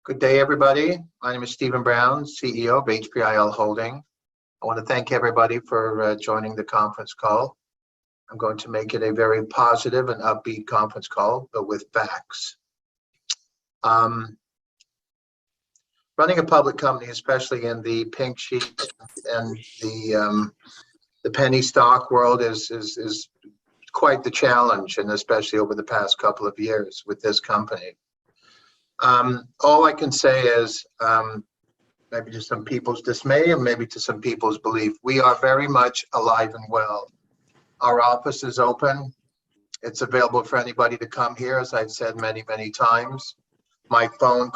Good day, everybody. My name is Stephen Brown, CEO of HPIL Holding. I want to thank everybody for joining the conference call. I'm going to make it a very positive and upbeat conference call, but with facts. Running a public company, especially in the pink sheet and the penny stock world, is quite the challenge, and especially over the past couple of years with this company. All I can say is, maybe to some people's dismay and maybe to some people's belief, we are very much alive and well. Our office is open. It's available for anybody to come here, as I've said many, many times. My phone,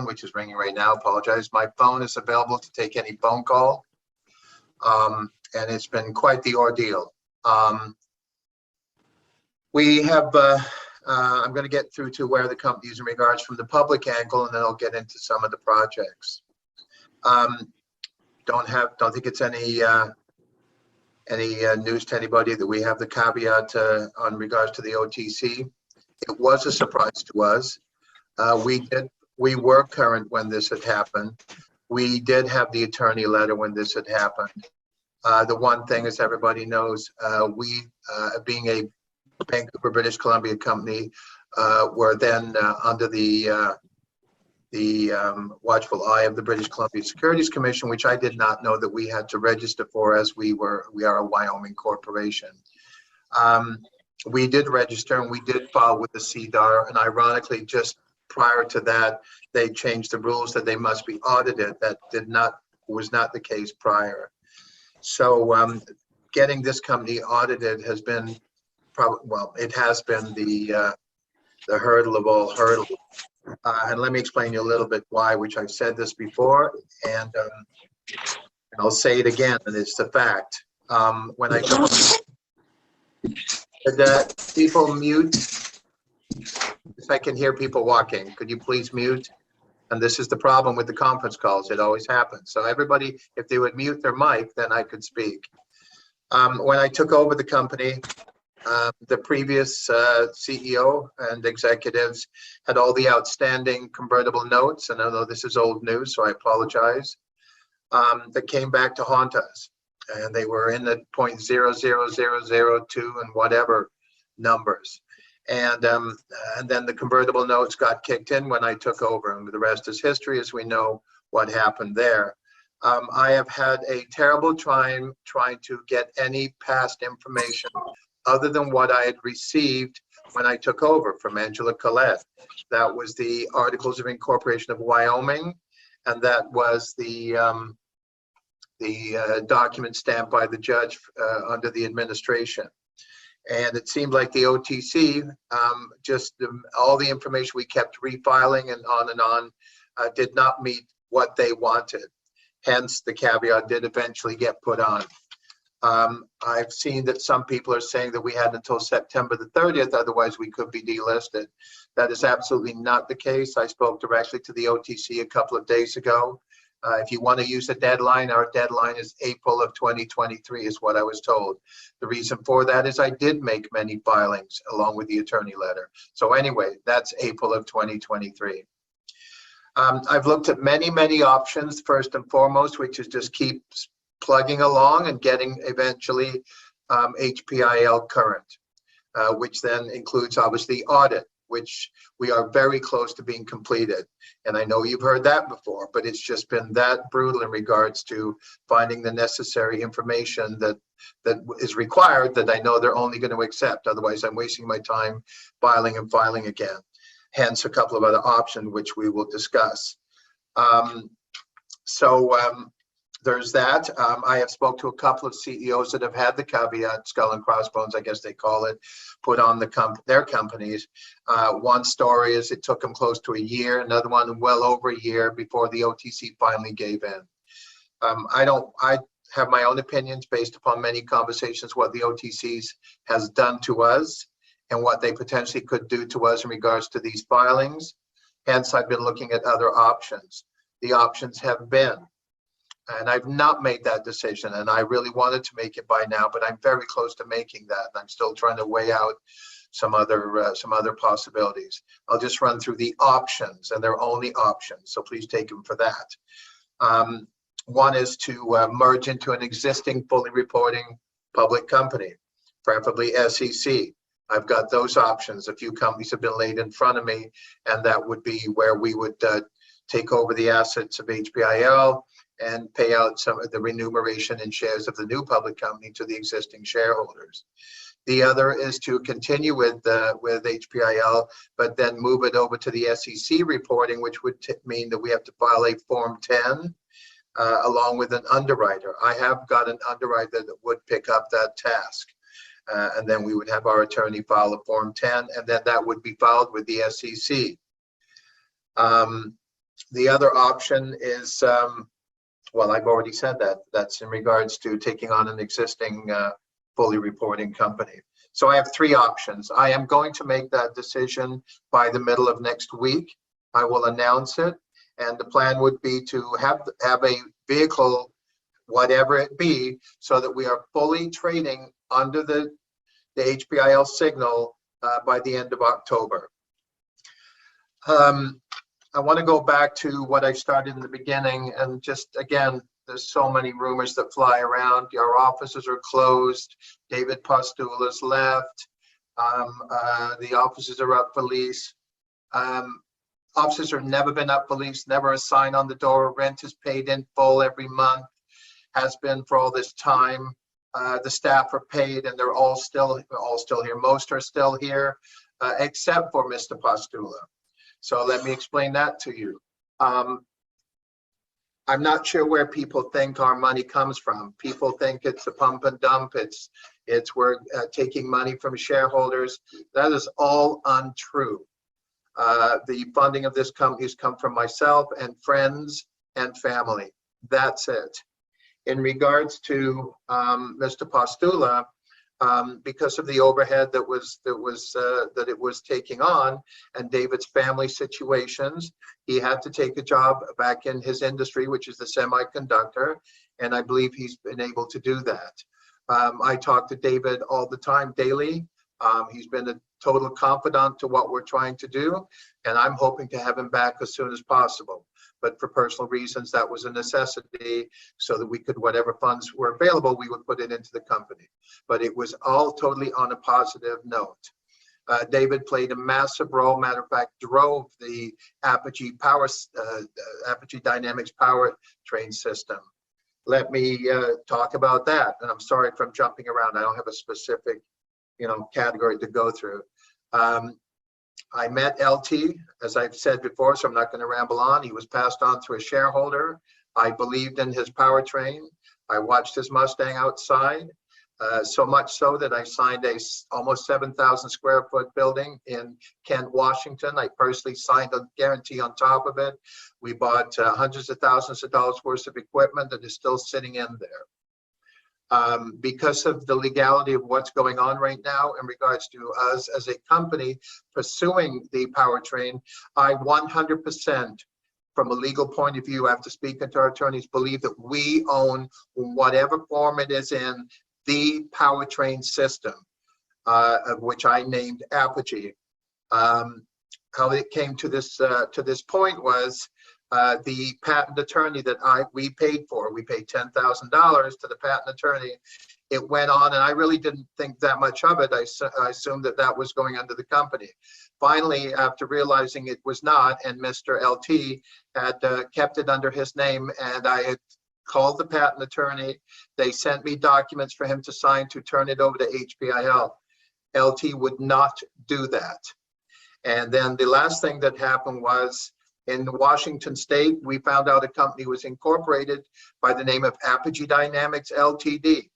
which is ringing right now, apologize. My phone is available to take any phone call. And it's been quite the ordeal. We have, I'm going to get through to where the company is in regards from the public angle, and then I'll get into some of the projects. Don't think it's any news to anybody that we have the caveat on regards to the OTC. It was a surprise to us. We were current when this had happened. We did have the attorney letter when this had happened. The one thing, as everybody knows, we, being a Vancouver, British Columbia company, were then under the watchful eye of the British Columbia Securities Commission, which I did not know that we had to register for, as we are a Wyoming corporation. We did register and we did file with the CDAR, and ironically, just prior to that, they changed the rules that they must be audited. That was not the case prior. So getting this company audited has been it has been the hurdle of all hurdles. And let me explain you a little bit why, which I've said this before, and I'll say it again, and it's the fact. When I go, people mute. If I can hear people walking, could you please mute? And this is the problem with the conference calls. It always happens. So everybody, if they would mute their mic, then I could speak. When I took over the company, the previous CEO and executives had all the outstanding convertible notes, and I know this is old news, so I apologize, that came back to haunt us. And they were in the 0.00002 and whatever numbers. And then the convertible notes got kicked in when I took over, and the rest is history, as we know what happened there. I have had a terrible time trying to get any past information other than what I had received when I took over from Angela Collette. That was the Articles of Incorporation of Wyoming, and that was the document stamped by the judge under the administration. And it seemed like the OTC, all the information we kept refiling and on, did not meet what they wanted. Hence, the caveat did eventually get put on. I've seen that some people are saying that we had until September the 30th, otherwise we could be delisted. That is absolutely not the case. I spoke directly to the OTC a couple of days ago. If you want to use a deadline, our deadline is April of 2023 is what I was told. The reason for that is I did make many filings along with the attorney letter. So anyway, that's April of 2023. I've looked at many, many options, first and foremost, which is just keep plugging along and getting eventually HPIL current, which then includes obviously audit, which we are very close to being completed. And I know you've heard that before, but it's just been that brutal in regards to finding the necessary information that is required that I know they're only going to accept. Otherwise, I'm wasting my time filing and filing again. Hence a couple of other options, which we will discuss. There's that. I have spoke to a couple of CEOs that have had the caveat, skull and crossbones, I guess they call it, put on their companies. One story is it took them close to a year, another one well over a year before the OTC finally gave in. I have my own opinions based upon many conversations what the OTCs has done to us and what they potentially could do to us in regards to these filings. Hence, I've been looking at other options. The options have been, and I've not made that decision, and I really wanted to make it by now, but I'm very close to making that. And I'm still trying to weigh out some other possibilities. I'll just run through the options, and they're only options, so please take them for that. One is to merge into an existing fully reporting public company, preferably SEC. I've got those options. A few companies have been laid in front of me, and that would be where we would take over the assets of HPIL and pay out some of the remuneration in shares of the new public company to the existing shareholders. The other is to continue with HPIL, but then move it over to the SEC reporting, which would mean that we have to file a Form 10 along with an underwriter. I have got an underwriter that would pick up that task. And then we would have our attorney file a Form 10, and then that would be filed with the SEC. The other option is, well, I've already said that. That's in regards to taking on an existing fully reporting company. So I have three options. I am going to make that decision by the middle of next week. I will announce it, and the plan would be to have a vehicle, whatever it be, so that we are fully trading under the HPIL signal by the end of October. I want to go back to what I started in the beginning, and just again, there's so many rumors that fly around. Our offices are closed. David Postulla's left. The offices are up for lease. Offices have never been up for lease, never a sign on the door. Rent is paid in full every month, has been for all this time. The staff are paid, and they're all still here. Most are still here, except for Mr. Postulla. So let me explain that to you. I'm not sure where people think our money comes from. People think it's a pump and dump. It's we're taking money from shareholders. That is all untrue. The funding of this company has come from myself and friends and family. That's it. In regards to Mr. Postulla, because of the overhead that it was taking on, and David's family situations, he had to take a job back in his industry, which is the semiconductor, and I believe he's been able to do that. I talk to David all the time, daily. He's been a total confidant to what we're trying to do, and I'm hoping to have him back as soon as possible. But for personal reasons, that was a necessity, so that we could, whatever funds were available, we would put it into the company. But it was all totally on a positive note. David played a massive role, matter of fact, drove the Apogee Dynamics power train system. Let me talk about that. And I'm sorry if I'm jumping around. I don't have a specific, category to go through. I met LT, as I've said before, so I'm not going to ramble on. He was passed on through a shareholder. I believed in his powertrain. I watched his Mustang outside, so much so that I signed a almost 7,000 square foot building in Kent, Washington. I personally signed a guarantee on top of it. We bought hundreds of thousands of dollars worth of equipment that is still sitting in there. Because of the legality of what's going on right now in regards to us as a company pursuing the powertrain, I 100%, from a legal point of view, after speaking to our attorneys, believe that we own whatever form it is in the powertrain system, of which I named Apogee. How it came to this point was the patent attorney that we paid for. We paid $10,000 to the patent attorney. It went on, and I really didn't think that much of it. I assumed that was going under the company. Finally, after realizing it was not, and Mr. LT had kept it under his name, and I had called the patent attorney. They sent me documents for him to sign to turn it over to HPIL. LT would not do that. And then the last thing that happened was, in Washington State, we found out a company was incorporated by the name of Apogee Dynamics Ltd.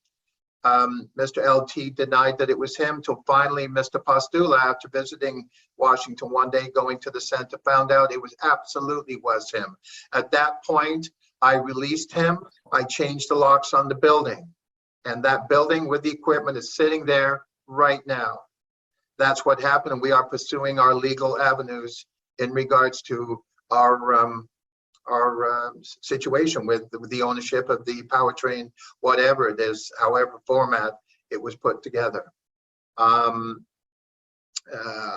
Mr. LT denied that it was him, till finally Mr. Postulla, after visiting Washington one day, going to the center, found out it was absolutely was him. At that point, I released him. I changed the locks on the building, and that building with the equipment is sitting there right now. That's what happened, and we are pursuing our legal avenues in regards to our situation with the ownership of the powertrain, whatever it is, however format it was put together.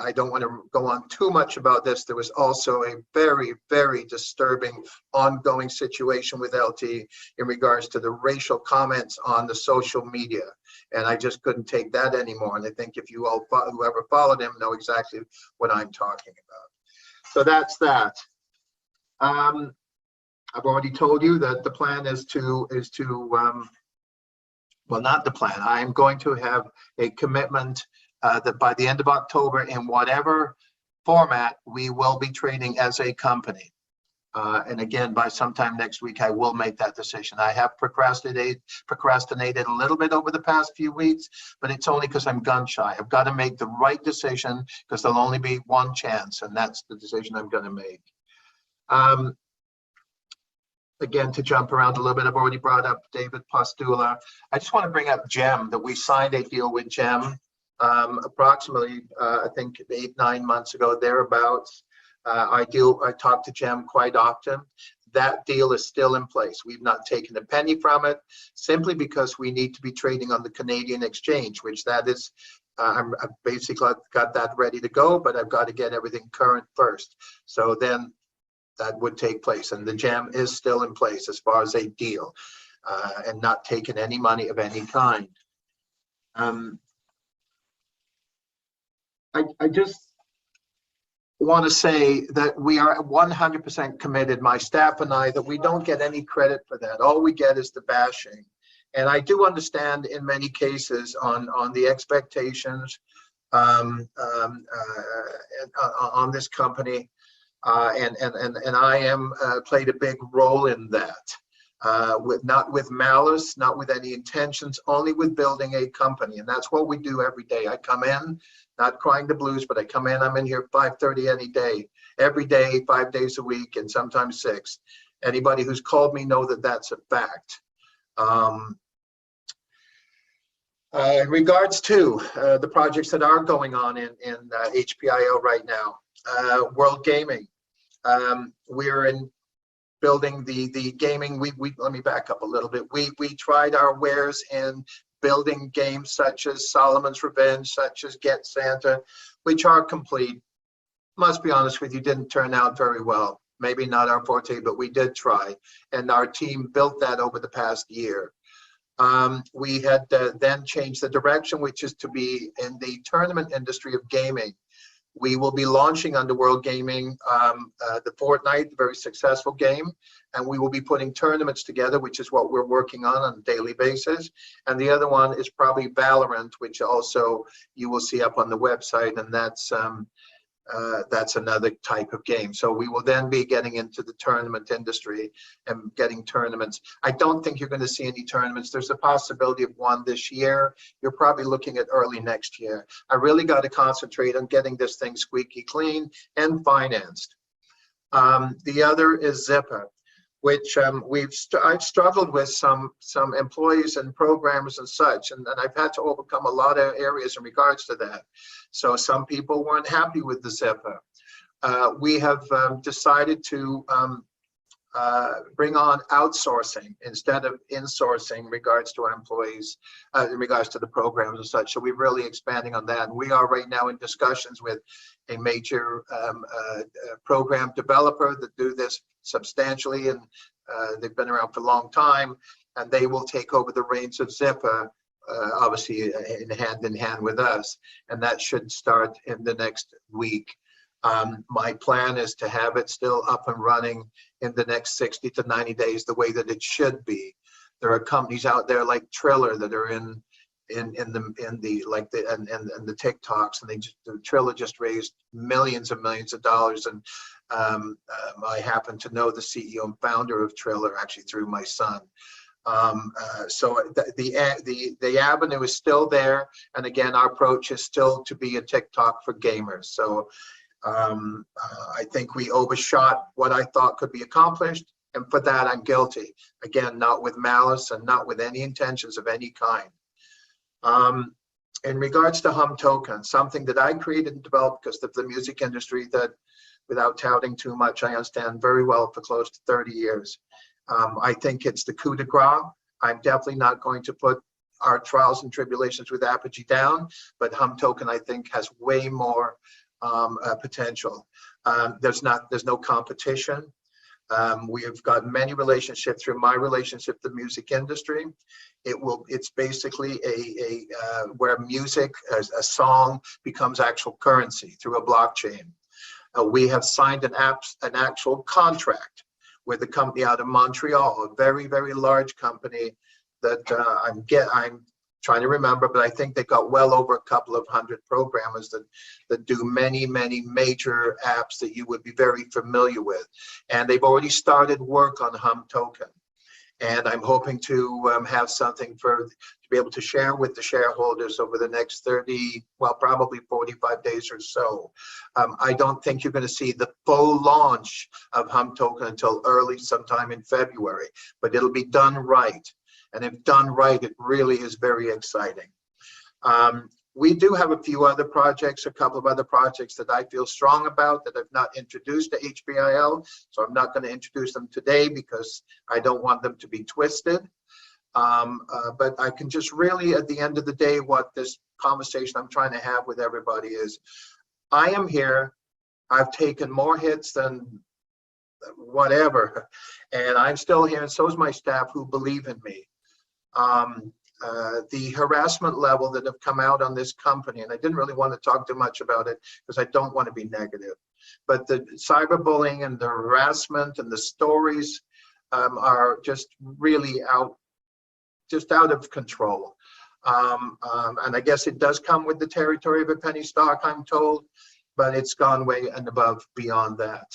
I don't want to go on too much about this. There was also a very, very disturbing ongoing situation with LT in regards to the racial comments on the social media. And I just couldn't take that anymore. And I think if you all, whoever followed him, know exactly what I'm talking about. So that's that. I've already told you that the plan is to well, not the plan. I am going to have a commitment that by the end of October, in whatever format, we will be trading as a company. And again, by sometime next week, I will make that decision. I have procrastinated a little bit over the past few weeks, but it's only because I'm gun shy. I've got to make the right decision because there'll only be one chance, and that's the decision I'm going to make. Again, to jump around a little bit, I've already brought up David Postulla. I just want to bring up GEM, that we signed a deal with GEM approximately, I think 8-9 months ago, thereabouts. I talk to GEM quite often. That deal is still in place. We've not taken a penny from it, simply because we need to be trading on the Canadian exchange, which that is, I've basically got that ready to go, but I've got to get everything current first. So then that would take place, and the GEM is still in place as far as a deal, and not taking any money of any kind. I just want to say that we are 100% committed, my staff and I, that we don't get any credit for that. All we get is the bashing. And I do understand in many cases on the expectations on this company. And I am played a big role in that, not with malice, not with any intentions, only with building a company. And that's what we do every day. I come in, not crying the blues, but I come in, I'm in here 5:30 any day, every day, 5 days a week, and sometimes 6. Anybody who's called me know that that's a fact. In regards to the projects that are going on in HPIL right now, World Gaming. We're in building the gaming. Let me back up a little bit. We tried our wares in building games such as Solomon's Revenge, such as Get Santa, which are complete. Must be honest with you, didn't turn out very well. Maybe not our forte, but we did try, and our team built that over the past year. We had then changed the direction, which is to be in the tournament industry of gaming. We will be launching under World Gaming the Fortnite, a very successful game, and we will be putting tournaments together, which is what we're working on a daily basis. And the other one is probably Valorant, which also you will see up on the website, and that's another type of game. So we will then be getting into the tournament industry and getting tournaments. I don't think you're going to see any tournaments. There's a possibility of one this year. You're probably looking at early next year. I really got to concentrate on getting this thing squeaky clean and financed. The other is ZIPPA, which I've struggled with some employees and programmers and such, and I've had to overcome a lot of areas in regards to that. So some people weren't happy with the ZIPPA. We have decided to bring on outsourcing instead of insourcing in regards to our employees, in regards to the programs and such. So we're really expanding on that. And we are right now in discussions with a major program developer that do this substantially, and they've been around for a long time, and they will take over the reins of ZIPPA, obviously in hand with us, and that should start in the next week. My plan is to have it still up and running in the next 60 to 90 days, the way that it should be. There are companies out there like Triller that are in the TikToks, and Triller just raised millions and millions of dollars, and I happen to know the CEO and founder of Triller actually through my son. So the avenue is still there, and again, our approach is still to be a TikTok for gamers. So I think we overshot what I thought could be accomplished, and for that I'm guilty. Again, not with malice and not with any intentions of any kind. In regards to HUMM Token, something that I created and developed because of the music industry that, without touting too much, I understand very well for close to 30 years. I think it's the coup de grace. I'm definitely not going to put our trials and tribulations with Apogee down, but HUMM Token, I think, has way more potential. There's no competition. We have got many relationships through my relationship with the music industry. It's basically where music, a song, becomes actual currency through a blockchain. We have signed an actual contract with a company out of Montreal, a very, very large company that I'm trying to remember, but I think they got well over a couple of hundred programmers that do many, many major apps that you would be very familiar with. And they've already started work on HUMM Token. And I'm hoping to have something to be able to share with the shareholders over the next 30, well, probably 45 days or so. I don't think you're going to see the full launch of HUMM Token until early sometime in February, but it'll be done right. And if done right, it really is very exciting. We do have a few other projects, a couple of other projects that I feel strong about that I've not introduced to HPIL. So I'm not going to introduce them today because I don't want them to be twisted. But I can just really, at the end of the day, what this conversation I'm trying to have with everybody is, I am here. I've taken more hits than whatever, and I'm still here, and so is my staff who believe in me. The harassment level that have come out on this company, and I didn't really want to talk too much about it because I don't want to be negative, but the cyberbullying and the harassment and the stories are just really out of control. And I guess it does come with the territory of a penny stock, I'm told, but it's gone way and above beyond that.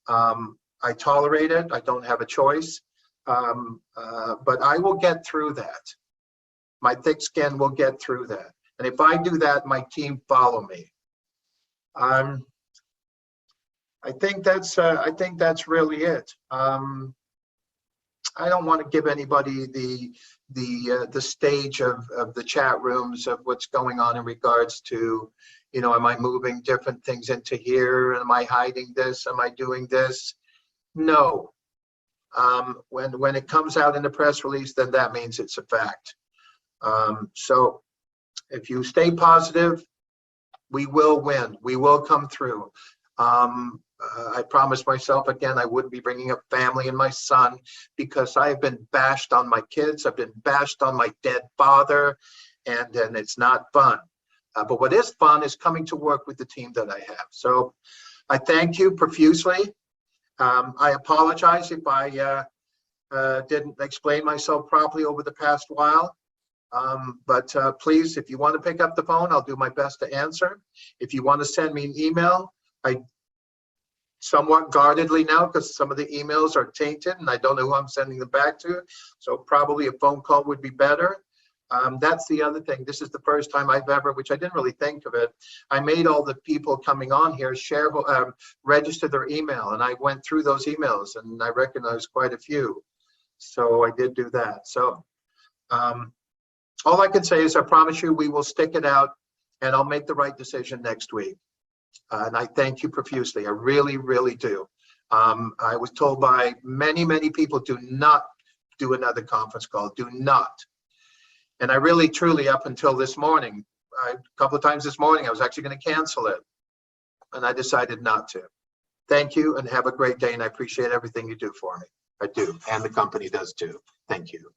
I tolerate it. I don't have a choice. But I will get through that. My thick skin will get through that. And if I do that, my team follow me. I think that's really it. I don't want to give anybody the stage of the chat rooms of what's going on in regards to, you know, am I moving different things into here? Am I hiding this? Am I doing this? No. When it comes out in the press release, then that means it's a fact. So if you stay positive, we will win. We will come through. I promised myself again I wouldn't be bringing up family and my son because I have been bashed on my kids. I've been bashed on my dead father, and it's not fun. But what is fun is coming to work with the team that I have. So I thank you profusely. I apologize if I didn't explain myself properly over the past while. But please, if you want to pick up the phone, I'll do my best to answer. If you want to send me an email, I somewhat guardedly now because some of the emails are tainted and I don't know who I'm sending them back to. So probably a phone call would be better. That's the other thing. This is the first time I've ever, which I didn't really think of it, I made all the people coming on here register their email, and I went through those emails and I recognized quite a few. So I did do that. So all I can say is I promise you we will stick it out and I'll make the right decision next week. And I thank you profusely. I really, really do. I was told by many, many people, do not do another conference call. Do not. And I really, truly, up until this morning, a couple of times this morning, I was actually going to cancel it. And I decided not to. Thank you and have a great day. And I appreciate everything you do for me. I do. And the company does too. Thank you.